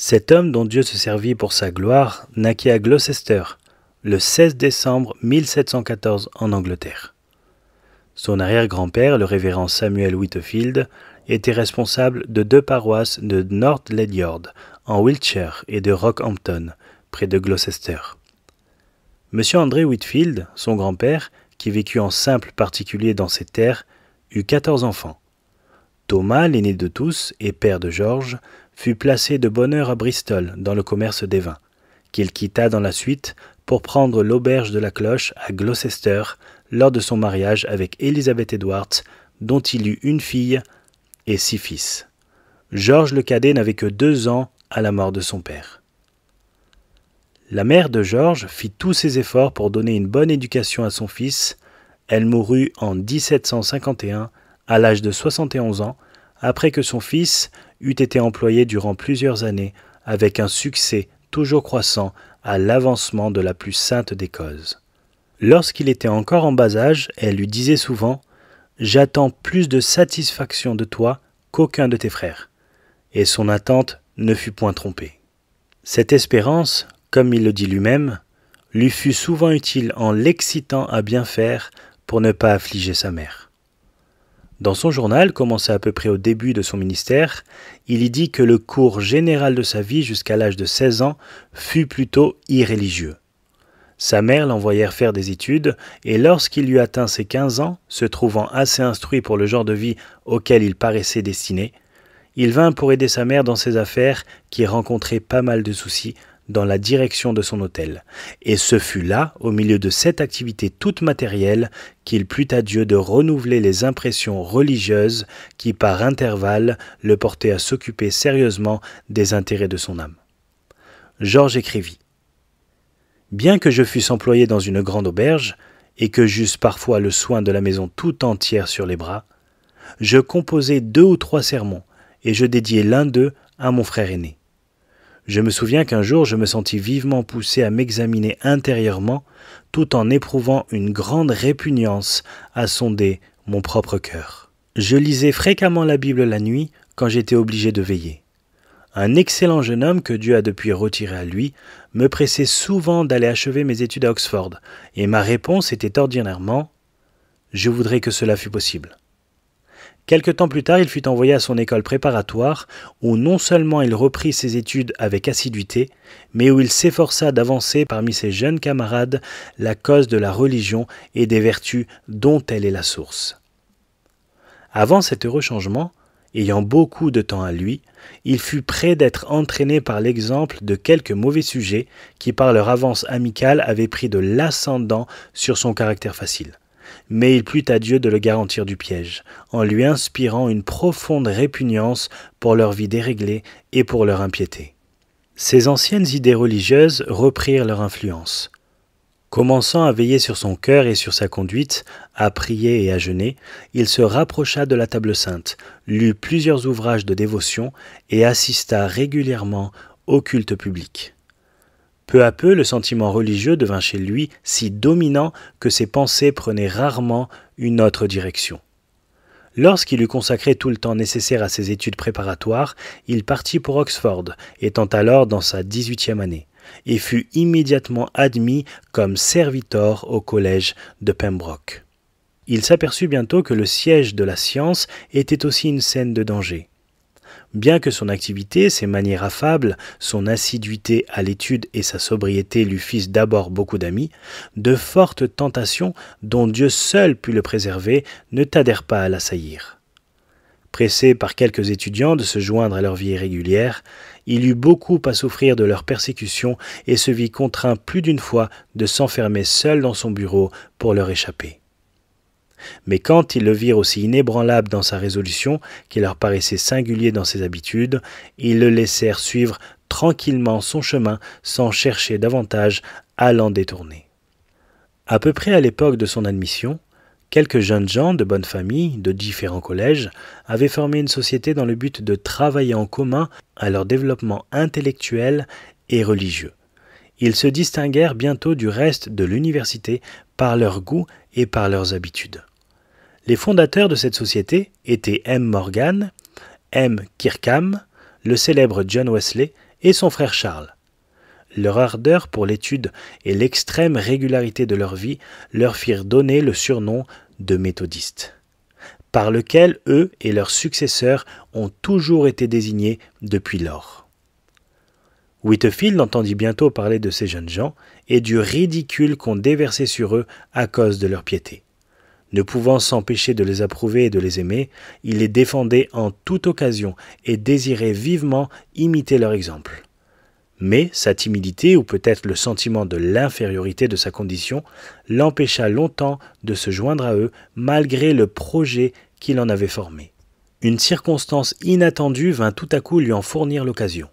Cet homme dont Dieu se servit pour sa gloire naquit à Gloucester, le 16 décembre 1714 en Angleterre. Son arrière-grand-père, le révérend Samuel Whitefield, était responsable de 2 paroisses de North Ledyard, en Wiltshire, et de Rockhampton, près de Gloucester. M. André Whitefield, son grand-père, qui vécut en simple particulier dans ces terres, eut 14 enfants. Thomas, l'aîné de tous et père de George, fut placé de bonne heure à Bristol dans le commerce des vins, qu'il quitta dans la suite pour prendre l'auberge de la Cloche à Gloucester lors de son mariage avec Elizabeth Edwards, dont il eut une fille et 6 fils. George le cadet n'avait que 2 ans à la mort de son père. La mère de George fit tous ses efforts pour donner une bonne éducation à son fils. Elle mourut en 1751 à l'âge de 71 ans, après que son fils eût été employé durant plusieurs années avec un succès toujours croissant à l'avancement de la plus sainte des causes. Lorsqu'il était encore en bas âge, elle lui disait souvent « J'attends plus de satisfaction de toi qu'aucun de tes frères », et son attente ne fut point trompée. Cette espérance, comme il le dit lui-même, lui fut souvent utile en l'excitant à bien faire pour ne pas affliger sa mère. Dans son journal, commencé à peu près au début de son ministère, il y dit que le cours général de sa vie jusqu'à l'âge de 16 ans fut plutôt irréligieux. Sa mère l'envoyèrent faire des études, et lorsqu'il eut atteint ses 15 ans, se trouvant assez instruit pour le genre de vie auquel il paraissait destiné, il vint pour aider sa mère dans ses affaires qui rencontraient pas mal de soucis dans la direction de son hôtel. Et ce fut là, au milieu de cette activité toute matérielle, qu'il plut à Dieu de renouveler les impressions religieuses qui, par intervalles, le portaient à s'occuper sérieusement des intérêts de son âme. George écrivit « Bien que je fusse employé dans une grande auberge, et que j'eusse parfois le soin de la maison tout entière sur les bras, je composai 2 ou 3 sermons, et je dédiai l'un d'eux à mon frère aîné. Je me souviens qu'un jour je me sentis vivement poussé à m'examiner intérieurement, tout en éprouvant une grande répugnance à sonder mon propre cœur. Je lisais fréquemment la Bible la nuit quand j'étais obligé de veiller. Un excellent jeune homme que Dieu a depuis retiré à lui me pressait souvent d'aller achever mes études à Oxford, et ma réponse était ordinairement « Je voudrais que cela fût possible ». Quelque temps plus tard, il fut envoyé à son école préparatoire, où non seulement il reprit ses études avec assiduité, mais où il s'efforça d'avancer parmi ses jeunes camarades la cause de la religion et des vertus dont elle est la source. Avant cet heureux changement, ayant beaucoup de temps à lui, il fut près d'être entraîné par l'exemple de quelques mauvais sujets qui, par leur avance amicale, avaient pris de l'ascendant sur son caractère facile. Mais il plut à Dieu de le garantir du piège, en lui inspirant une profonde répugnance pour leur vie déréglée et pour leur impiété. Ces anciennes idées religieuses reprirent leur influence. Commençant à veiller sur son cœur et sur sa conduite, à prier et à jeûner, il se rapprocha de la table sainte, lut plusieurs ouvrages de dévotion et assista régulièrement au culte public. Peu à peu, le sentiment religieux devint chez lui si dominant que ses pensées prenaient rarement une autre direction. Lorsqu'il eut consacré tout le temps nécessaire à ses études préparatoires, il partit pour Oxford, étant alors dans sa 18e année, et fut immédiatement admis comme servitor au collège de Pembroke. Il s'aperçut bientôt que le siège de la science était aussi une scène de danger. Bien que son activité, ses manières affables, son assiduité à l'étude et sa sobriété lui fissent d'abord beaucoup d'amis, de fortes tentations, dont Dieu seul put le préserver, ne tardèrent pas à l'assaillir. Pressé par quelques étudiants de se joindre à leur vie irrégulière, il eut beaucoup à souffrir de leurs persécutions et se vit contraint plus d'une fois de s'enfermer seul dans son bureau pour leur échapper. Mais quand ils le virent aussi inébranlable dans sa résolution, qui leur paraissait singulier dans ses habitudes, ils le laissèrent suivre tranquillement son chemin sans chercher davantage à l'en détourner. À peu près à l'époque de son admission, quelques jeunes gens de bonne famille, de différents collèges, avaient formé une société dans le but de travailler en commun à leur développement intellectuel et religieux. Ils se distinguèrent bientôt du reste de l'université par leur goût et par leurs habitudes. Les fondateurs de cette société étaient M. Morgan, M. Kirkham, le célèbre John Wesley et son frère Charles. Leur ardeur pour l'étude et l'extrême régularité de leur vie leur firent donner le surnom de méthodistes, par lequel eux et leurs successeurs ont toujours été désignés depuis lors. Whitefield entendit bientôt parler de ces jeunes gens et du ridicule qu'on déversait sur eux à cause de leur piété. Ne pouvant s'empêcher de les approuver et de les aimer, il les défendait en toute occasion et désirait vivement imiter leur exemple. Mais sa timidité, ou peut-être le sentiment de l'infériorité de sa condition, l'empêcha longtemps de se joindre à eux malgré le projet qu'il en avait formé. Une circonstance inattendue vint tout à coup lui en fournir l'occasion.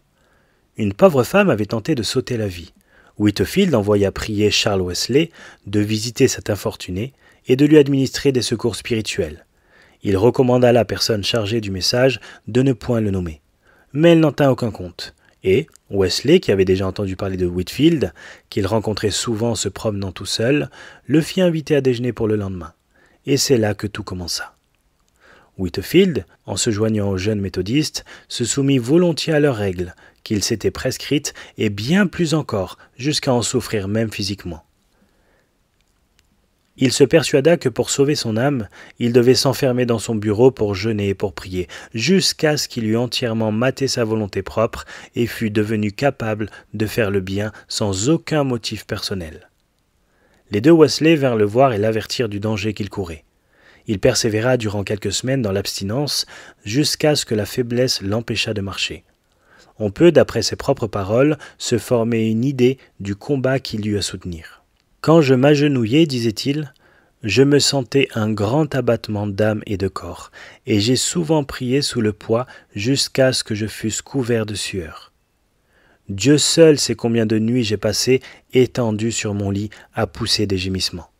Une pauvre femme avait tenté de s'ôter la vie. Whitefield envoya prier Charles Wesley de visiter cet infortuné et de lui administrer des secours spirituels. Il recommanda à la personne chargée du message de ne point le nommer. Mais elle n'en tint aucun compte. Et Wesley, qui avait déjà entendu parler de Whitefield, qu'il rencontrait souvent se promenant tout seul, le fit inviter à déjeuner pour le lendemain. Et c'est là que tout commença. Whitefield, en se joignant aux jeunes méthodistes, se soumit volontiers à leurs règles, qu'il s'était prescrites, et bien plus encore, jusqu'à en souffrir même physiquement. Il se persuada que pour sauver son âme, il devait s'enfermer dans son bureau pour jeûner et pour prier, jusqu'à ce qu'il eût entièrement maté sa volonté propre et fût devenu capable de faire le bien sans aucun motif personnel. Les deux Wesley vinrent le voir et l'avertirent du danger qu'il courait. Il persévéra durant quelques semaines dans l'abstinence, jusqu'à ce que la faiblesse l'empêcha de marcher. On peut, d'après ses propres paroles, se former une idée du combat qu'il eut à soutenir. Quand je m'agenouillai, disait-il, je me sentais un grand abattement d'âme et de corps, et j'ai souvent prié sous le poids jusqu'à ce que je fusse couvert de sueur. Dieu seul sait combien de nuits j'ai passé étendu sur mon lit à pousser des gémissements.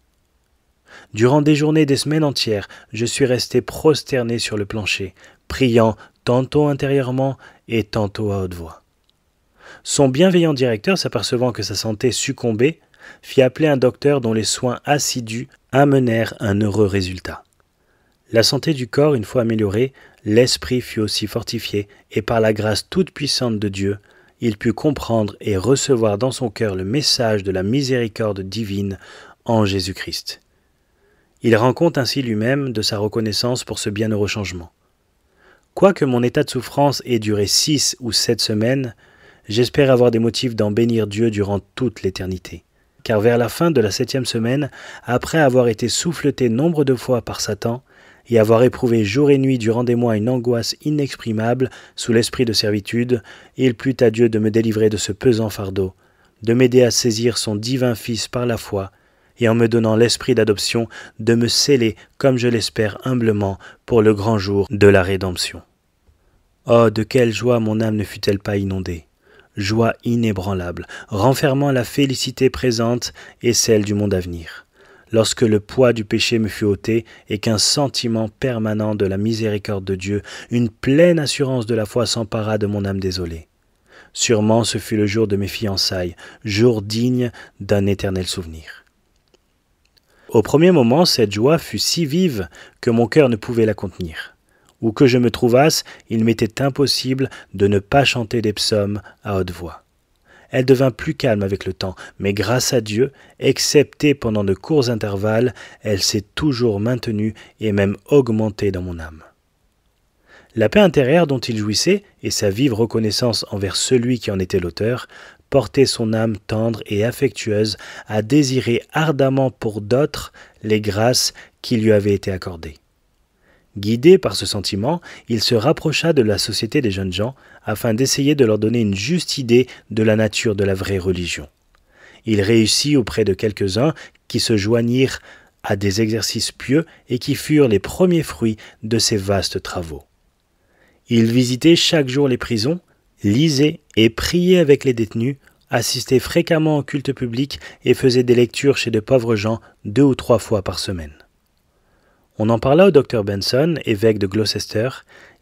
Durant des journées, des semaines entières, je suis resté prosterné sur le plancher, priant tantôt intérieurement et tantôt à haute voix. Son bienveillant directeur, s'apercevant que sa santé succombait, fit appeler un docteur dont les soins assidus amenèrent un heureux résultat. La santé du corps, une fois améliorée, l'esprit fut aussi fortifié, et par la grâce toute puissante de Dieu, il put comprendre et recevoir dans son cœur le message de la miséricorde divine en Jésus-Christ. Il rend compte ainsi lui-même de sa reconnaissance pour ce bienheureux changement. Quoique mon état de souffrance ait duré 6 ou 7 semaines, j'espère avoir des motifs d'en bénir Dieu durant toute l'éternité. Car vers la fin de la 7e semaine, après avoir été souffleté nombre de fois par Satan, et avoir éprouvé jour et nuit durant des mois une angoisse inexprimable sous l'esprit de servitude, il plut à Dieu de me délivrer de ce pesant fardeau, de m'aider à saisir son divin Fils par la foi, et en me donnant l'esprit d'adoption, de me sceller, comme je l'espère humblement, pour le grand jour de la rédemption. Oh, de quelle joie mon âme ne fut-elle pas inondée! Joie inébranlable, renfermant la félicité présente et celle du monde à venir. Lorsque le poids du péché me fut ôté et qu'un sentiment permanent de la miséricorde de Dieu, une pleine assurance de la foi s'empara de mon âme désolée. Sûrement ce fut le jour de mes fiançailles, jour digne d'un éternel souvenir. Au premier moment, cette joie fut si vive que mon cœur ne pouvait la contenir. Où que je me trouvasse, il m'était impossible de ne pas chanter des psaumes à haute voix. Elle devint plus calme avec le temps, mais grâce à Dieu, excepté pendant de courts intervalles, elle s'est toujours maintenue et même augmentée dans mon âme. La paix intérieure dont il jouissait et sa vive reconnaissance envers celui qui en était l'auteur portaient son âme tendre et affectueuse à désirer ardemment pour d'autres les grâces qui lui avaient été accordées. Guidé par ce sentiment, il se rapprocha de la société des jeunes gens afin d'essayer de leur donner une juste idée de la nature de la vraie religion. Il réussit auprès de quelques-uns qui se joignirent à des exercices pieux et qui furent les premiers fruits de ses vastes travaux. Il visitait chaque jour les prisons, lisait et priait avec les détenus, assistait fréquemment au culte public et faisait des lectures chez de pauvres gens 2 ou 3 fois par semaine. On en parla au docteur Benson, évêque de Gloucester.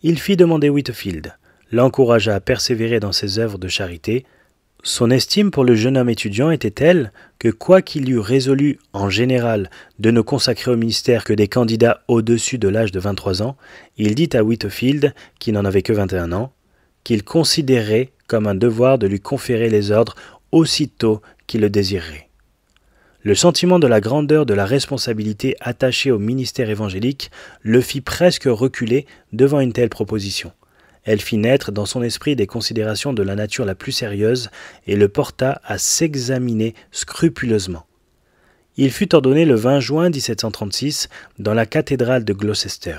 Il fit demander Whitefield, l'encouragea à persévérer dans ses œuvres de charité. Son estime pour le jeune homme étudiant était telle que, quoiqu'il eût résolu, en général, de ne consacrer au ministère que des candidats au-dessus de l'âge de 23 ans, il dit à Whitefield, qui n'en avait que 21 ans, qu'il considérait comme un devoir de lui conférer les ordres aussitôt qu'il le désirerait. Le sentiment de la grandeur de la responsabilité attachée au ministère évangélique le fit presque reculer devant une telle proposition. Elle fit naître dans son esprit des considérations de la nature la plus sérieuse et le porta à s'examiner scrupuleusement. Il fut ordonné le 20 juin 1736 dans la cathédrale de Gloucester.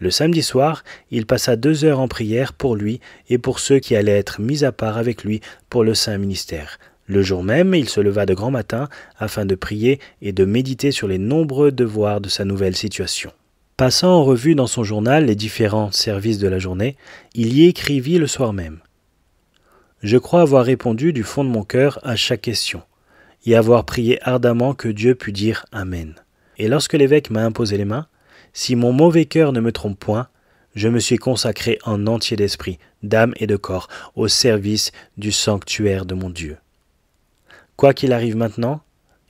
Le samedi soir, il passa 2 heures en prière pour lui et pour ceux qui allaient être mis à part avec lui pour le saint ministère. Le jour même, il se leva de grand matin afin de prier et de méditer sur les nombreux devoirs de sa nouvelle situation. Passant en revue dans son journal les différents services de la journée, il y écrivit le soir même. « Je crois avoir répondu du fond de mon cœur à chaque question, et avoir prié ardemment que Dieu pût dire Amen. Et lorsque l'évêque m'a imposé les mains, si mon mauvais cœur ne me trompe point, je me suis consacré en entier d'esprit, d'âme et de corps au service du sanctuaire de mon Dieu. Quoi qu'il arrive maintenant,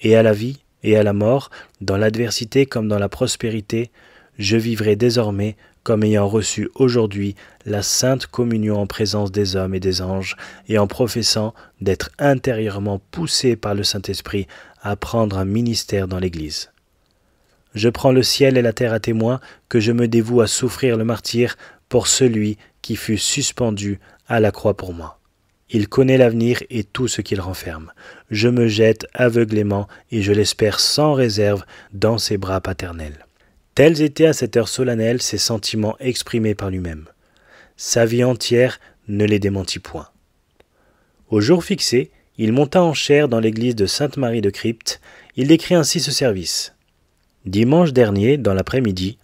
et à la vie et à la mort, dans l'adversité comme dans la prospérité, je vivrai désormais comme ayant reçu aujourd'hui la sainte communion en présence des hommes et des anges, et en professant d'être intérieurement poussé par le Saint-Esprit à prendre un ministère dans l'Église. Je prends le ciel et la terre à témoin que je me dévoue à souffrir le martyre pour celui qui fut suspendu à la croix pour moi. Il connaît l'avenir et tout ce qu'il renferme. Je me jette aveuglément et je l'espère sans réserve dans ses bras paternels. » Tels étaient à cette heure solennelle ses sentiments exprimés par lui-même. Sa vie entière ne les démentit point. Au jour fixé, il monta en chaire dans l'église de Sainte-Marie de Crypte. Il décrit ainsi ce service. « Dimanche dernier, dans l'après-midi,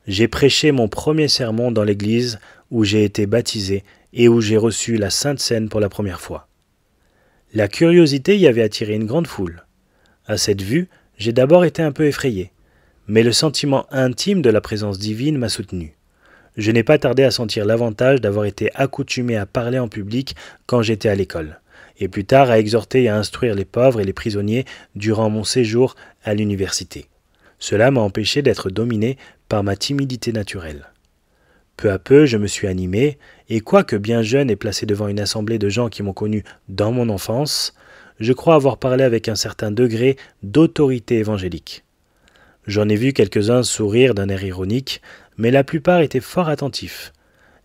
j'ai prêché mon premier sermon dans l'église où j'ai été baptisé et où j'ai reçu la Sainte Seine pour la première fois. La curiosité y avait attiré une grande foule. À cette vue, j'ai d'abord été un peu effrayé, mais le sentiment intime de la présence divine m'a soutenu. Je n'ai pas tardé à sentir l'avantage d'avoir été accoutumé à parler en public quand j'étais à l'école, et plus tard à exhorter et à instruire les pauvres et les prisonniers durant mon séjour à l'université. Cela m'a empêché d'être dominé par ma timidité naturelle. Peu à peu, je me suis animé, et quoique bien jeune et placé devant une assemblée de gens qui m'ont connu dans mon enfance, je crois avoir parlé avec un certain degré d'autorité évangélique. J'en ai vu quelques-uns sourire d'un air ironique, mais la plupart étaient fort attentifs.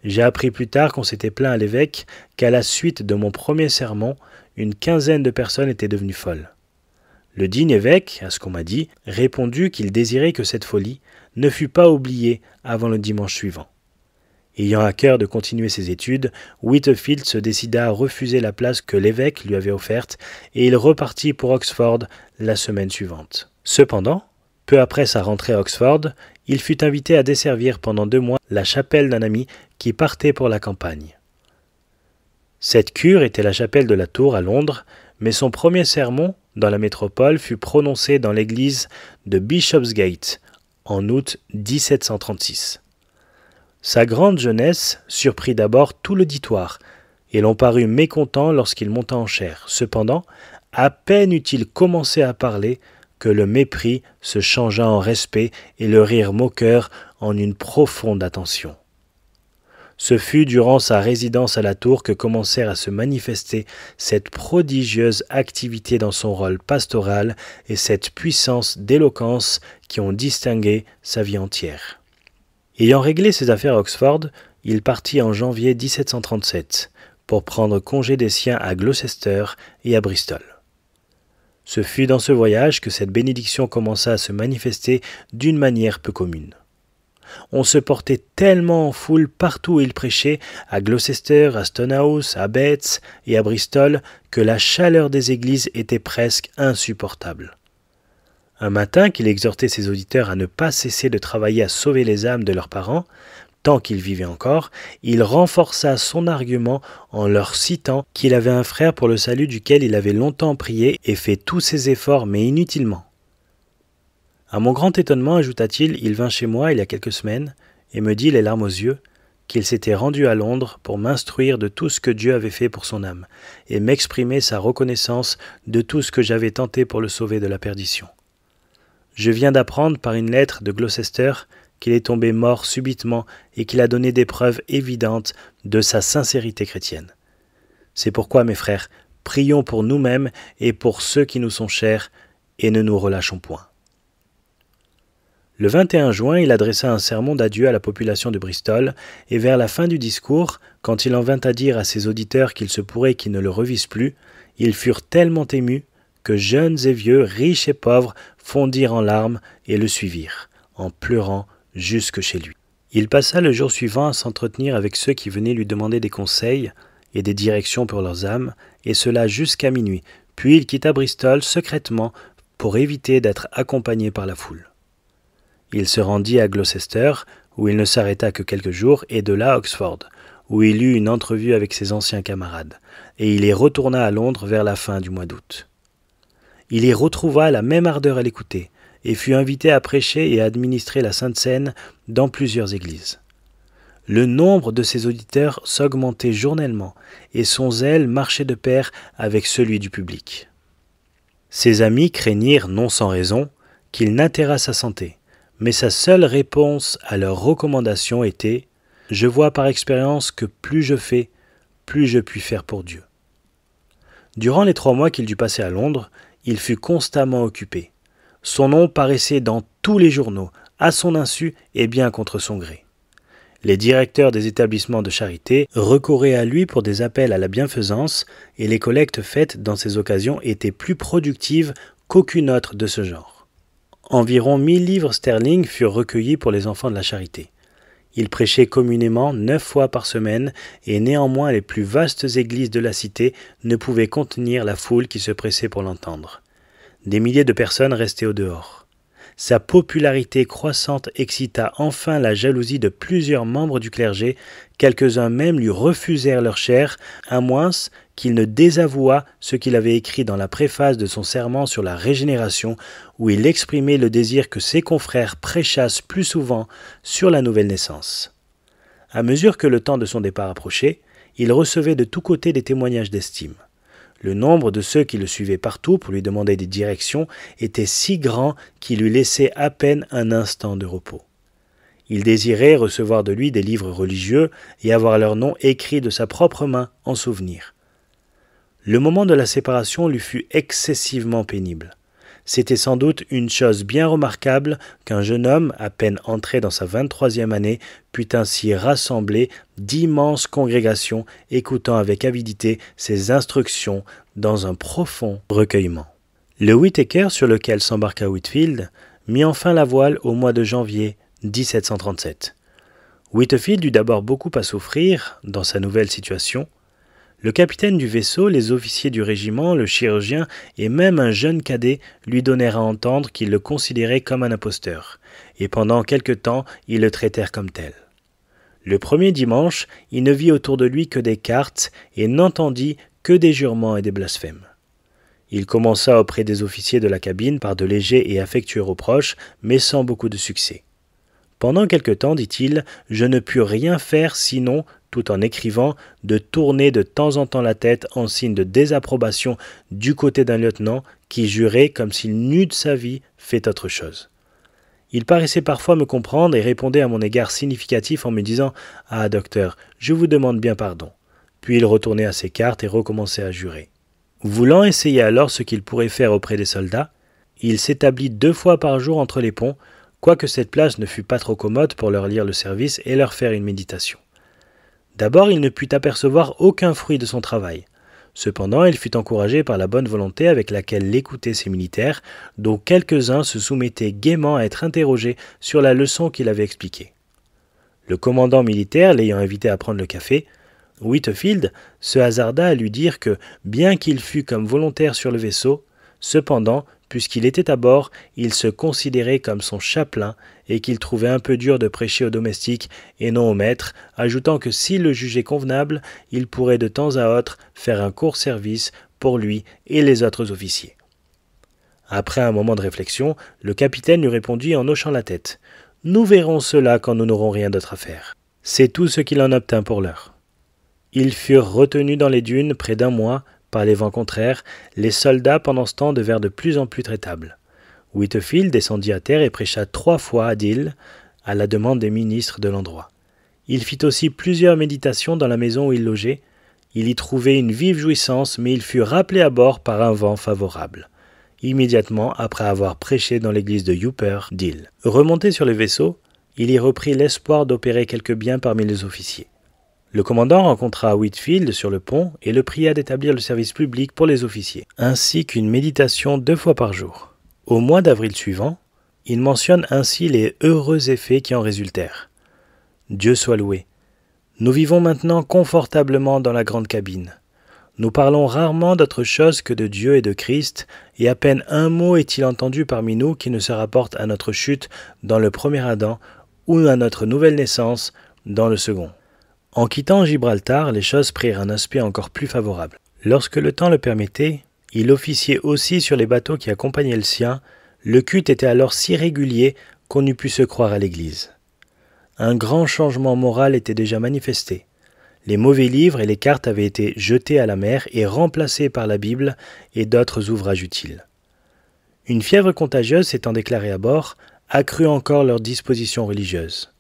J'ai appris plus tard qu'on s'était plaint à l'évêque qu'à la suite de mon premier sermon, une quinzaine de personnes étaient devenues folles. Le digne évêque, à ce qu'on m'a dit, répondit qu'il désirait que cette folie ne fût pas oubliée avant le dimanche suivant. Ayant à cœur de continuer ses études, Whitefield se décida à refuser la place que l'évêque lui avait offerte et il repartit pour Oxford la semaine suivante. Cependant, peu après sa rentrée à Oxford, il fut invité à desservir pendant 2 mois la chapelle d'un ami qui partait pour la campagne. Cette cure était la chapelle de la Tour à Londres, mais son premier sermon dans la métropole fut prononcé dans l'église de Bishopsgate en août 1736. Sa grande jeunesse surprit d'abord tout l'auditoire, et l'on parut mécontent lorsqu'il monta en chaire. Cependant, à peine eut-il commencé à parler que le mépris se changea en respect et le rire moqueur en une profonde attention. Ce fut durant sa résidence à la Tour que commencèrent à se manifester cette prodigieuse activité dans son rôle pastoral et cette puissance d'éloquence qui ont distingué sa vie entière. Ayant réglé ses affaires à Oxford, il partit en janvier 1737 pour prendre congé des siens à Gloucester et à Bristol. Ce fut dans ce voyage que cette bénédiction commença à se manifester d'une manière peu commune. On se portait tellement en foule partout où il prêchait, à Gloucester, à Stonehouse, à Bath et à Bristol, que la chaleur des églises était presque insupportable. Un matin qu'il exhortait ses auditeurs à ne pas cesser de travailler à sauver les âmes de leurs parents, tant qu'ils vivaient encore, il renforça son argument en leur citant qu'il avait un frère pour le salut duquel il avait longtemps prié et fait tous ses efforts, mais inutilement. À mon grand étonnement, ajouta-t-il, il vint chez moi il y a quelques semaines et me dit, les larmes aux yeux, qu'il s'était rendu à Londres pour m'instruire de tout ce que Dieu avait fait pour son âme et m'exprimer sa reconnaissance de tout ce que j'avais tenté pour le sauver de la perdition. Je viens d'apprendre par une lettre de Gloucester qu'il est tombé mort subitement et qu'il a donné des preuves évidentes de sa sincérité chrétienne. C'est pourquoi, mes frères, prions pour nous-mêmes et pour ceux qui nous sont chers, et ne nous relâchons point. » Le 21 juin, il adressa un sermon d'adieu à la population de Bristol, et vers la fin du discours, quand il en vint à dire à ses auditeurs qu'il se pourrait qu'ils ne le revissent plus, ils furent tellement émus que jeunes et vieux, riches et pauvres, fondirent en larmes et le suivirent, en pleurant jusque chez lui. Il passa le jour suivant à s'entretenir avec ceux qui venaient lui demander des conseils et des directions pour leurs âmes, et cela jusqu'à minuit, puis il quitta Bristol secrètement pour éviter d'être accompagné par la foule. Il se rendit à Gloucester, où il ne s'arrêta que quelques jours, et de là à Oxford, où il eut une entrevue avec ses anciens camarades, et il y retourna à Londres vers la fin du mois d'août. Il y retrouva la même ardeur à l'écouter, et fut invité à prêcher et à administrer la Sainte Seine dans plusieurs églises. Le nombre de ses auditeurs s'augmentait journellement, et son zèle marchait de pair avec celui du public. Ses amis craignirent, non sans raison, qu'il n'atterrât sa santé, mais sa seule réponse à leurs recommandations était « Je vois par expérience que plus je fais, plus je puis faire pour Dieu. » Durant les 3 mois qu'il dut passer à Londres, il fut constamment occupé. Son nom paraissait dans tous les journaux, à son insu et bien contre son gré. Les directeurs des établissements de charité recouraient à lui pour des appels à la bienfaisance, et les collectes faites dans ces occasions étaient plus productives qu'aucune autre de ce genre. Environ 1000 livres sterling furent recueillis pour les enfants de la charité. Il prêchait communément 9 fois par semaine, et néanmoins les plus vastes églises de la cité ne pouvaient contenir la foule qui se pressait pour l'entendre. Des milliers de personnes restaient au dehors. Sa popularité croissante excita enfin la jalousie de plusieurs membres du clergé, quelques-uns même lui refusèrent leur chaire, à moins qu'il ne désavouât ce qu'il avait écrit dans la préface de son serment sur la régénération, où il exprimait le désir que ses confrères prêchassent plus souvent sur la nouvelle naissance. À mesure que le temps de son départ approchait, il recevait de tous côtés des témoignages d'estime. Le nombre de ceux qui le suivaient partout pour lui demander des directions était si grand qu'il lui laissait à peine un instant de repos. Il désirait recevoir de lui des livres religieux et avoir leur nom écrit de sa propre main en souvenir. Le moment de la séparation lui fut excessivement pénible. C'était sans doute une chose bien remarquable qu'un jeune homme, à peine entré dans sa 23e année, pût ainsi rassembler d'immenses congrégations, écoutant avec avidité ses instructions dans un profond recueillement. Le Whittaker sur lequel s'embarqua Whitefield mit enfin la voile au mois de janvier 1737. Whitefield eut d'abord beaucoup à souffrir dans sa nouvelle situation. Le capitaine du vaisseau, les officiers du régiment, le chirurgien et même un jeune cadet lui donnèrent à entendre qu'ils le considéraient comme un imposteur, et pendant quelque temps ils le traitèrent comme tel. Le premier dimanche, il ne vit autour de lui que des cartes et n'entendit que des jurements et des blasphèmes. Il commença auprès des officiers de la cabine par de légers et affectueux reproches, mais sans beaucoup de succès. Pendant quelque temps, dit-il, je ne pus rien faire sinon, tout en écrivant, de tourner de temps en temps la tête en signe de désapprobation du côté d'un lieutenant qui jurait comme s'il n'eût de sa vie fait autre chose. Il paraissait parfois me comprendre et répondait à mon égard significatif en me disant « Ah, docteur, je vous demande bien pardon ». Puis il retournait à ses cartes et recommençait à jurer. Voulant essayer alors ce qu'il pourrait faire auprès des soldats, il s'établit 2 fois par jour entre les ponts, quoique cette place ne fût pas trop commode pour leur lire le service et leur faire une méditation. D'abord, il ne put apercevoir aucun fruit de son travail. Cependant, il fut encouragé par la bonne volonté avec laquelle l'écoutaient ses militaires, dont quelques-uns se soumettaient gaiement à être interrogés sur la leçon qu'il avait expliquée. Le commandant militaire l'ayant invité à prendre le café, Whitefield se hasarda à lui dire que, bien qu'il fût comme volontaire sur le vaisseau, cependant, puisqu'il était à bord, il se considérait comme son chapelain et qu'il trouvait un peu dur de prêcher aux domestiques et non au maître, ajoutant que s'il le jugeait convenable, il pourrait de temps à autre faire un court service pour lui et les autres officiers. Après un moment de réflexion, le capitaine lui répondit en hochant la tête. « Nous verrons cela quand nous n'aurons rien d'autre à faire. » C'est tout ce qu'il en obtint pour l'heure. Ils furent retenus dans les dunes près d'1 mois, par les vents contraires, les soldats pendant ce temps devinrent de plus en plus traitables. Whitefield descendit à terre et prêcha 3 fois à Deal, à la demande des ministres de l'endroit. Il fit aussi plusieurs méditations dans la maison où il logeait. Il y trouvait une vive jouissance, mais il fut rappelé à bord par un vent favorable, immédiatement après avoir prêché dans l'église de Upper Deal. Remonté sur le vaisseau, il y reprit l'espoir d'opérer quelque bien parmi les officiers. Le commandant rencontra Whitfield sur le pont et le pria d'établir le service public pour les officiers, ainsi qu'une méditation 2 fois par jour. Au mois d'avril suivant, il mentionne ainsi les heureux effets qui en résultèrent. Dieu soit loué. Nous vivons maintenant confortablement dans la grande cabine. Nous parlons rarement d'autre chose que de Dieu et de Christ, et à peine un mot est-il entendu parmi nous qui ne se rapporte à notre chute dans le premier Adam ou à notre nouvelle naissance dans le second. En quittant Gibraltar, les choses prirent un aspect encore plus favorable. Lorsque le temps le permettait, il officiait aussi sur les bateaux qui accompagnaient le sien. Le culte était alors si régulier qu'on eût pu se croire à l'église. Un grand changement moral était déjà manifesté. Les mauvais livres et les cartes avaient été jetés à la mer et remplacés par la Bible et d'autres ouvrages utiles. Une fièvre contagieuse s'étant déclarée à bord, accrut encore leurs dispositions religieuses.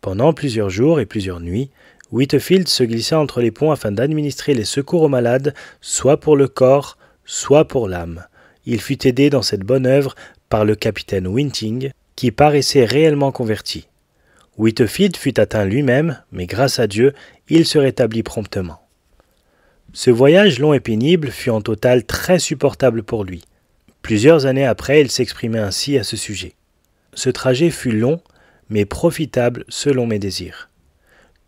Pendant plusieurs jours et plusieurs nuits, Whitefield se glissa entre les ponts afin d'administrer les secours aux malades, soit pour le corps, soit pour l'âme. Il fut aidé dans cette bonne œuvre par le capitaine Winting, qui paraissait réellement converti. Whitefield fut atteint lui-même, mais grâce à Dieu, il se rétablit promptement. Ce voyage long et pénible fut en total très supportable pour lui. Plusieurs années après, il s'exprimait ainsi à ce sujet. Ce trajet fut long, mais profitable selon mes désirs.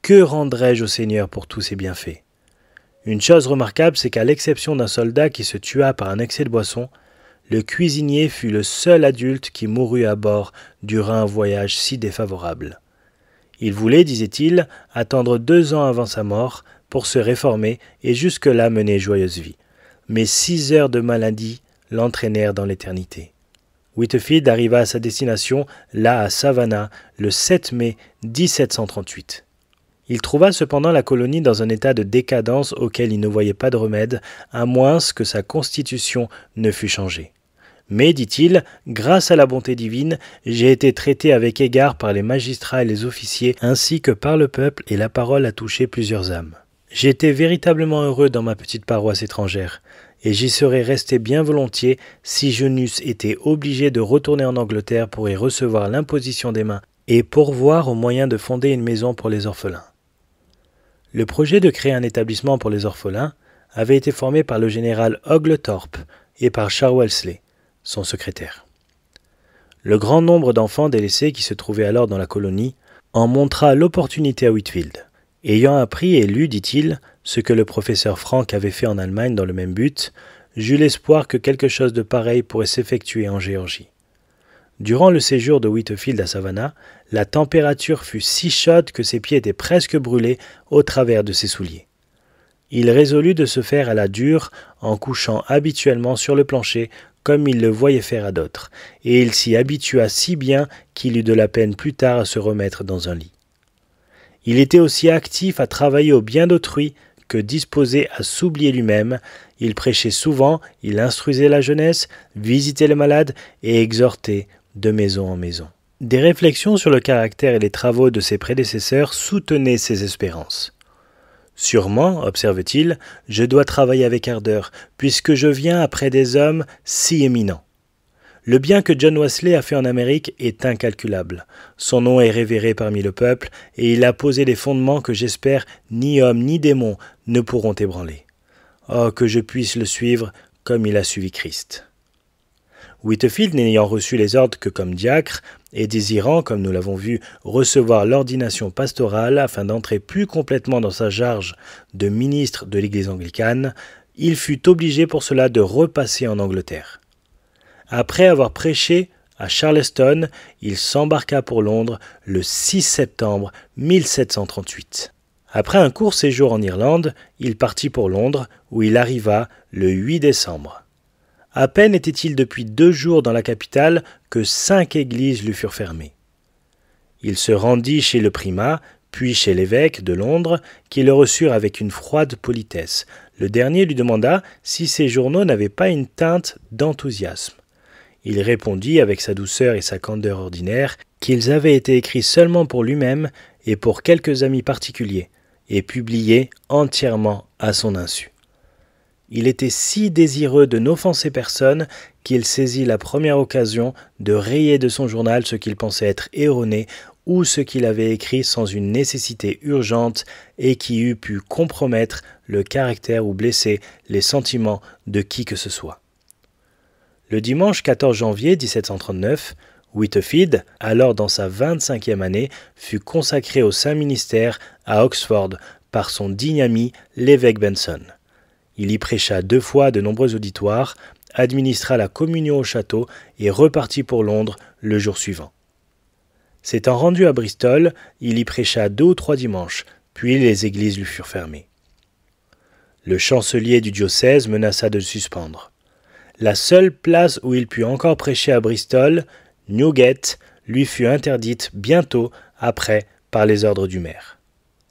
Que rendrai-je au Seigneur pour tous ses bienfaits? Une chose remarquable, c'est qu'à l'exception d'un soldat qui se tua par un excès de boisson, le cuisinier fut le seul adulte qui mourut à bord durant un voyage si défavorable. Il voulait, disait-il, attendre 2 ans avant sa mort pour se réformer et jusque-là mener joyeuse vie. Mais 6 heures de maladie l'entraînèrent dans l'éternité. Whitefield arriva à sa destination, là à Savannah, le 7 mai 1738. Il trouva cependant la colonie dans un état de décadence auquel il ne voyait pas de remède, à moins que sa constitution ne fût changée. Mais, dit-il, grâce à la bonté divine, j'ai été traité avec égard par les magistrats et les officiers, ainsi que par le peuple, et la parole a touché plusieurs âmes. J'étais véritablement heureux dans ma petite paroisse étrangère, et j'y serais resté bien volontiers si je n'eusse été obligé de retourner en Angleterre pour y recevoir l'imposition des mains et pourvoir aux moyens de fonder une maison pour les orphelins. Le projet de créer un établissement pour les orphelins avait été formé par le général Oglethorpe et par Charles Wellesley, son secrétaire. Le grand nombre d'enfants délaissés qui se trouvaient alors dans la colonie en montra l'opportunité à Whitefield. Ayant appris et lu, dit-il, ce que le professeur Frank avait fait en Allemagne dans le même but, j'eus l'espoir que quelque chose de pareil pourrait s'effectuer en Géorgie. Durant le séjour de Whitefield à Savannah, la température fut si chaude que ses pieds étaient presque brûlés au travers de ses souliers. Il résolut de se faire à la dure en couchant habituellement sur le plancher comme il le voyait faire à d'autres, et il s'y habitua si bien qu'il eut de la peine plus tard à se remettre dans un lit. Il était aussi actif à travailler au bien d'autrui que disposé à s'oublier lui-même. Il prêchait souvent, il instruisait la jeunesse, visitait les malades et exhortait de maison en maison. Des réflexions sur le caractère et les travaux de ses prédécesseurs soutenaient ses espérances. « Sûrement, observe-t-il, je dois travailler avec ardeur, puisque je viens après des hommes si éminents. Le bien que John Wesley a fait en Amérique est incalculable. Son nom est révéré parmi le peuple, et il a posé des fondements que j'espère ni hommes ni démons ne pourront ébranler. Oh, que je puisse le suivre comme il a suivi Christ. » Whitefield, n'ayant reçu les ordres que comme diacre, et désirant, comme nous l'avons vu, recevoir l'ordination pastorale afin d'entrer plus complètement dans sa charge de ministre de l'Église anglicane, il fut obligé pour cela de repasser en Angleterre. Après avoir prêché à Charleston, il s'embarqua pour Londres le 6 septembre 1738. Après un court séjour en Irlande, il partit pour Londres, où il arriva le 8 décembre. À peine était-il depuis 2 jours dans la capitale que 5 églises lui furent fermées. Il se rendit chez le primat, puis chez l'évêque de Londres, qui le reçurent avec une froide politesse. Le dernier lui demanda si ses journaux n'avaient pas une teinte d'enthousiasme. Il répondit avec sa douceur et sa candeur ordinaire qu'ils avaient été écrits seulement pour lui-même et pour quelques amis particuliers, et publié entièrement à son insu. Il était si désireux de n'offenser personne qu'il saisit la première occasion de rayer de son journal ce qu'il pensait être erroné ou ce qu'il avait écrit sans une nécessité urgente et qui eût pu compromettre le caractère ou blesser les sentiments de qui que ce soit. Le dimanche 14 janvier 1739, Whitefield, alors dans sa 25e année, fut consacré au Saint-Ministère à Oxford par son digne ami l'évêque Benson. Il y prêcha 2 fois de nombreux auditoires, administra la communion au château et repartit pour Londres le jour suivant. S'étant rendu à Bristol, il y prêcha 2 ou 3 dimanches, puis les églises lui furent fermées. Le chancelier du diocèse menaça de le suspendre. La seule place où il put encore prêcher à Bristol, Newgate, lui fut interdite bientôt après par les ordres du maire.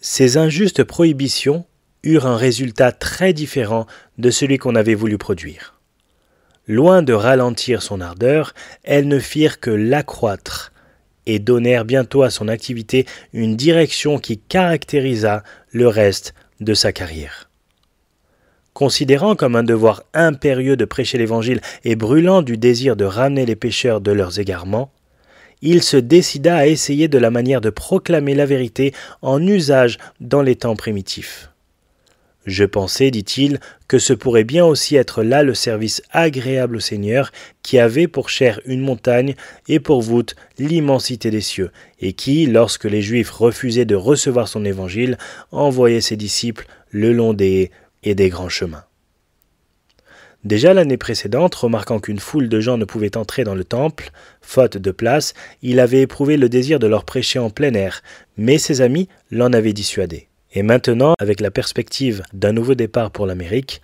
Ces injustes prohibitions eurent un résultat très différent de celui qu'on avait voulu produire. Loin de ralentir son ardeur, elles ne firent que l'accroître et donnèrent bientôt à son activité une direction qui caractérisa le reste de sa carrière. Considérant comme un devoir impérieux de prêcher l'Évangile et brûlant du désir de ramener les pécheurs de leurs égarements, il se décida à essayer de la manière de proclamer la vérité en usage dans les temps primitifs. Je pensais, dit-il, que ce pourrait bien aussi être là le service agréable au Seigneur, qui avait pour chair une montagne et pour voûte l'immensité des cieux, et qui, lorsque les Juifs refusaient de recevoir son évangile, envoyait ses disciples le long des haies et des grands chemins. Déjà l'année précédente, remarquant qu'une foule de gens ne pouvait entrer dans le temple, faute de place, il avait éprouvé le désir de leur prêcher en plein air, mais ses amis l'en avaient dissuadé. Et maintenant, avec la perspective d'un nouveau départ pour l'Amérique,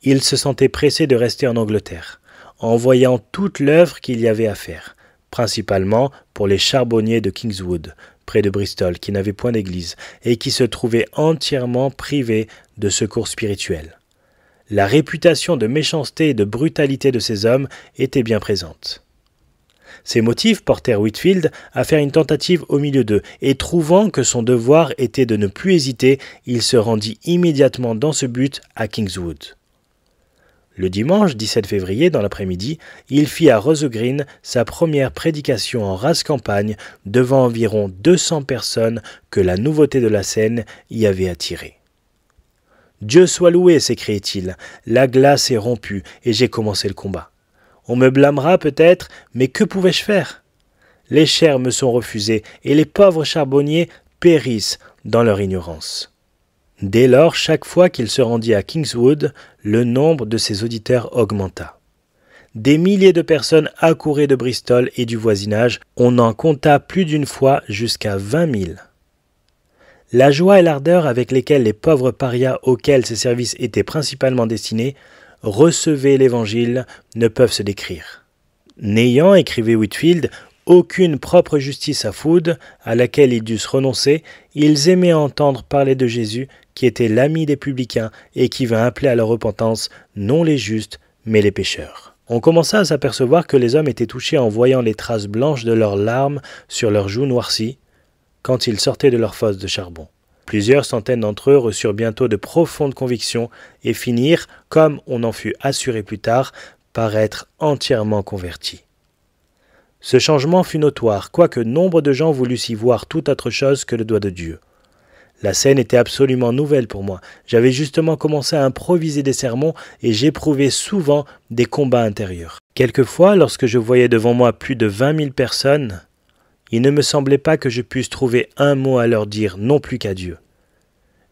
il se sentait pressé de rester en Angleterre, en voyant toute l'œuvre qu'il y avait à faire, principalement pour les charbonniers de Kingswood, près de Bristol, qui n'avaient point d'église, et qui se trouvaient entièrement privés de secours spirituels. La réputation de méchanceté et de brutalité de ces hommes était bien présente. Ces motifs portèrent Whitefield à faire une tentative au milieu d'eux, et trouvant que son devoir était de ne plus hésiter, il se rendit immédiatement dans ce but à Kingswood. Le dimanche 17 février, dans l'après-midi, il fit à Rosogreen sa première prédication en rase campagne devant environ 200 personnes que la nouveauté de la scène y avait attirées. « Dieu soit loué !» s'écriait-il. « La glace est rompue et j'ai commencé le combat. On me blâmera peut-être, mais que pouvais-je faire? Les chairs me sont refusées et les pauvres charbonniers périssent dans leur ignorance. » Dès lors, chaque fois qu'il se rendit à Kingswood, le nombre de ses auditeurs augmenta. Des milliers de personnes accouraient de Bristol et du voisinage, on en compta plus d'une fois jusqu'à 20 000. La joie et l'ardeur avec lesquelles les pauvres parias auxquels ces services étaient principalement destinés recevaient l'Évangile ne peuvent se décrire. N'ayant, écrivait Whitefield, aucune propre justice à Food, à laquelle ils dussent renoncer, ils aimaient entendre parler de Jésus, qui était l'ami des publicains et qui vint appeler à la repentance non les justes, mais les pécheurs. On commença à s'apercevoir que les hommes étaient touchés en voyant les traces blanches de leurs larmes sur leurs joues noircies, quand ils sortaient de leur fosse de charbon. Plusieurs centaines d'entre eux reçurent bientôt de profondes convictions et finirent, comme on en fut assuré plus tard, par être entièrement convertis. Ce changement fut notoire, quoique nombre de gens voulussent y voir toute autre chose que le doigt de Dieu. La scène était absolument nouvelle pour moi. J'avais justement commencé à improviser des sermons et j'éprouvais souvent des combats intérieurs. Quelquefois, lorsque je voyais devant moi plus de 20 000 personnes, il ne me semblait pas que je puisse trouver un mot à leur dire, non plus qu'à Dieu.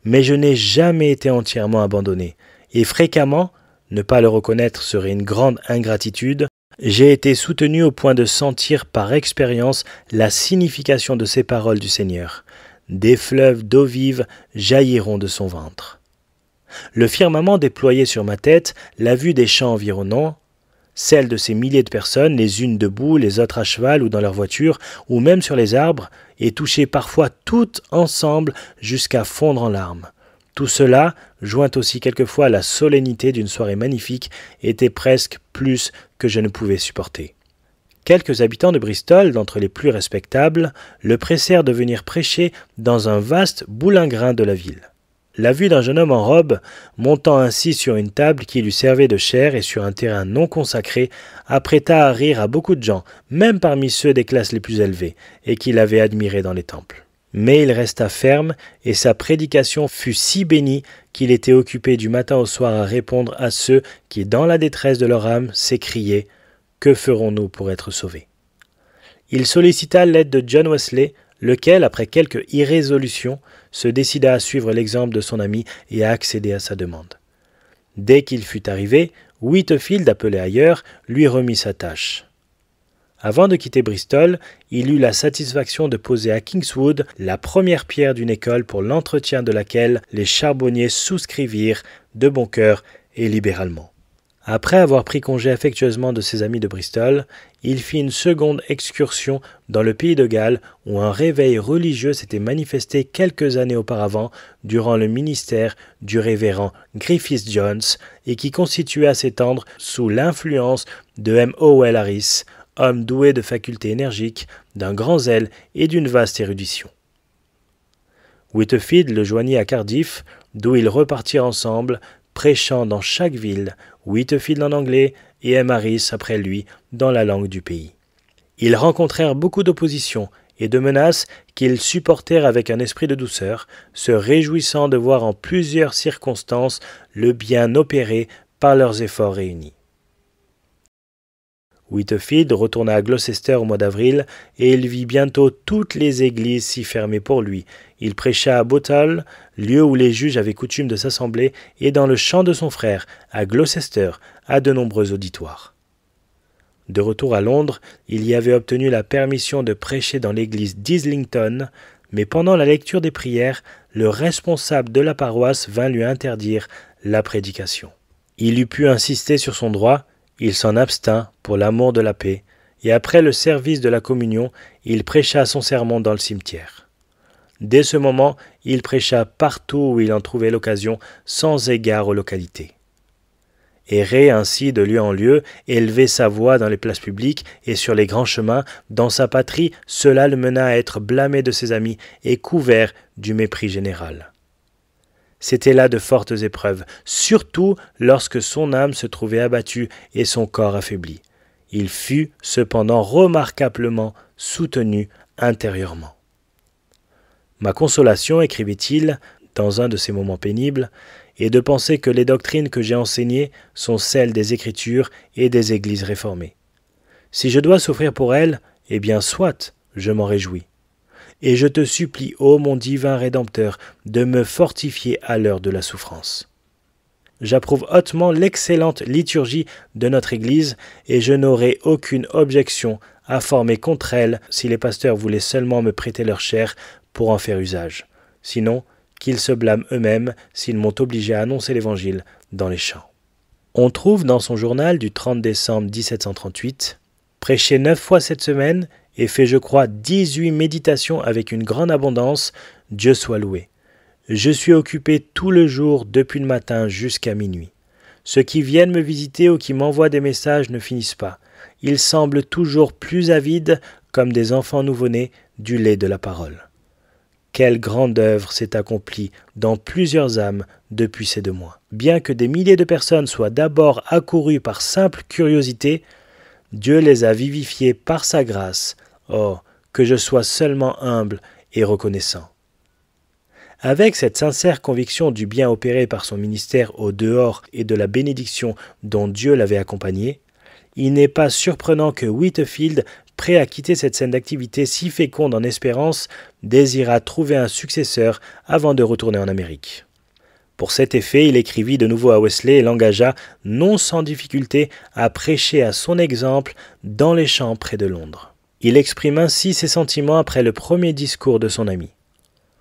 Mais je n'ai jamais été entièrement abandonné, et fréquemment, ne pas le reconnaître serait une grande ingratitude, j'ai été soutenu au point de sentir par expérience la signification de ces paroles du Seigneur. Des fleuves d'eau vive jailliront de son ventre. Le firmament déployé sur ma tête, la vue des champs environnants, celle de ces milliers de personnes, les unes debout, les autres à cheval ou dans leur voiture, ou même sur les arbres, et touchées parfois toutes ensemble jusqu'à fondre en larmes. Tout cela, joint aussi quelquefois à la solennité d'une soirée magnifique, était presque plus que je ne pouvais supporter. Quelques habitants de Bristol, d'entre les plus respectables, le pressèrent de venir prêcher dans un vaste boulingrin de la ville. La vue d'un jeune homme en robe, montant ainsi sur une table qui lui servait de chaire et sur un terrain non consacré, apprêta à rire à beaucoup de gens, même parmi ceux des classes les plus élevées, et qui l'avaient admiré dans les temples. Mais il resta ferme, et sa prédication fut si bénie qu'il était occupé du matin au soir à répondre à ceux qui, dans la détresse de leur âme, s'écriaient « Que ferons-nous pour être sauvés ?» Il sollicita l'aide de John Wesley, lequel, après quelques irrésolutions, se décida à suivre l'exemple de son ami et à accéder à sa demande. Dès qu'il fut arrivé, Whitefield, appelé ailleurs, lui remit sa tâche. Avant de quitter Bristol, il eut la satisfaction de poser à Kingswood la première pierre d'une école pour l'entretien de laquelle les charbonniers souscrivirent de bon cœur et libéralement. Après avoir pris congé affectueusement de ses amis de Bristol, il fit une seconde excursion dans le pays de Galles où un réveil religieux s'était manifesté quelques années auparavant durant le ministère du révérend Griffith Jones et qui constituait à s'étendre sous l'influence de M. Howell Harris, homme doué de facultés énergiques, d'un grand zèle et d'une vaste érudition. Whitefield le joignit à Cardiff, d'où ils repartirent ensemble, prêchant dans chaque ville, Whitefield en anglais et M. Harris après lui dans la langue du pays. Ils rencontrèrent beaucoup d'opposition et de menaces qu'ils supportèrent avec un esprit de douceur, se réjouissant de voir en plusieurs circonstances le bien opéré par leurs efforts réunis. Whitefield retourna à Gloucester au mois d'avril et il vit bientôt toutes les églises s'y fermer pour lui. Il prêcha à Boothall, lieu où les juges avaient coutume de s'assembler, et dans le champ de son frère, à Gloucester, à de nombreux auditoires. De retour à Londres, il y avait obtenu la permission de prêcher dans l'église d'Islington, mais pendant la lecture des prières, le responsable de la paroisse vint lui interdire la prédication. Il eût pu insister sur son droit, il s'en abstint pour l'amour de la paix, et après le service de la communion, il prêcha son sermon dans le cimetière. Dès ce moment, il prêcha partout où il en trouvait l'occasion, sans égard aux localités. Errer ainsi de lieu en lieu, élever sa voix dans les places publiques et sur les grands chemins, dans sa patrie, cela le mena à être blâmé de ses amis et couvert du mépris général. C'étaient là de fortes épreuves, surtout lorsque son âme se trouvait abattue et son corps affaibli. Il fut cependant remarquablement soutenu intérieurement. Ma consolation, écrivait-il, dans un de ces moments pénibles, est de penser que les doctrines que j'ai enseignées sont celles des Écritures et des Églises réformées. Si je dois souffrir pour elles, eh bien soit, je m'en réjouis. Et je te supplie, ô mon divin Rédempteur, de me fortifier à l'heure de la souffrance. J'approuve hautement l'excellente liturgie de notre Église et je n'aurai aucune objection à former contre elle si les pasteurs voulaient seulement me prêter leur chair pour en faire usage. Sinon, qu'ils se blâment eux-mêmes s'ils m'ont obligé à annoncer l'Évangile dans les champs. On trouve dans son journal du 30 décembre 1738 « Prêché 9 fois cette semaine et fait, je crois, 18 méditations avec une grande abondance, Dieu soit loué. Je suis occupé tout le jour depuis le matin jusqu'à minuit. Ceux qui viennent me visiter ou qui m'envoient des messages ne finissent pas. Ils semblent toujours plus avides, comme des enfants nouveau-nés, du lait de la parole. Quelle grande œuvre s'est accomplie dans plusieurs âmes depuis ces 2 mois. Bien que des milliers de personnes soient d'abord accourues par simple curiosité, Dieu les a vivifiées par sa grâce. Oh, que je sois seulement humble et reconnaissant. » Avec cette sincère conviction du bien opéré par son ministère au dehors et de la bénédiction dont Dieu l'avait accompagné, il n'est pas surprenant que Whitefield, prêt à quitter cette scène d'activité si féconde en espérance, désira trouver un successeur avant de retourner en Amérique. Pour cet effet, il écrivit de nouveau à Wesley et l'engagea, non sans difficulté, à prêcher à son exemple dans les champs près de Londres. Il exprime ainsi ses sentiments après le premier discours de son ami.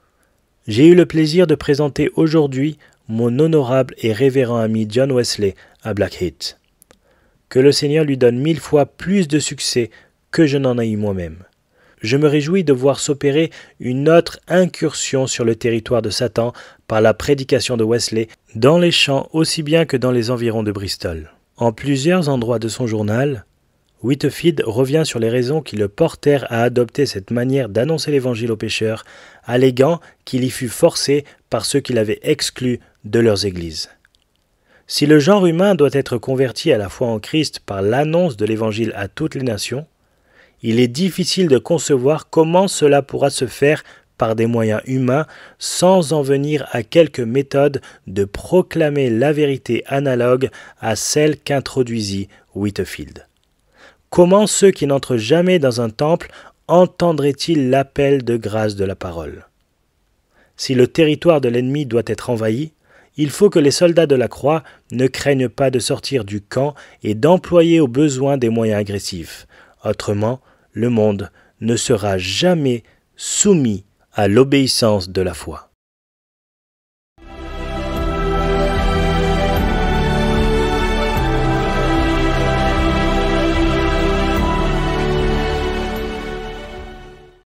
« J'ai eu le plaisir de présenter aujourd'hui mon honorable et révérend ami John Wesley à Blackheath. Que le Seigneur lui donne 1000 fois plus de succès que je n'en ai eu moi-même. Je me réjouis de voir s'opérer une autre incursion sur le territoire de Satan par la prédication de Wesley dans les champs aussi bien que dans les environs de Bristol. » En plusieurs endroits de son journal, Whitefield revient sur les raisons qui le portèrent à adopter cette manière d'annoncer l'Évangile aux pécheurs, alléguant qu'il y fut forcé par ceux qui l'avaient exclu de leurs églises. Si le genre humain doit être converti à la foi en Christ par l'annonce de l'Évangile à toutes les nations, il est difficile de concevoir comment cela pourra se faire par des moyens humains sans en venir à quelque méthode de proclamer la vérité analogue à celle qu'introduisit Whitefield. Comment ceux qui n'entrent jamais dans un temple entendraient-ils l'appel de grâce de la parole? Si le territoire de l'ennemi doit être envahi, il faut que les soldats de la croix ne craignent pas de sortir du camp et d'employer au besoin des moyens agressifs. Autrement, le monde ne sera jamais soumis à l'obéissance de la foi.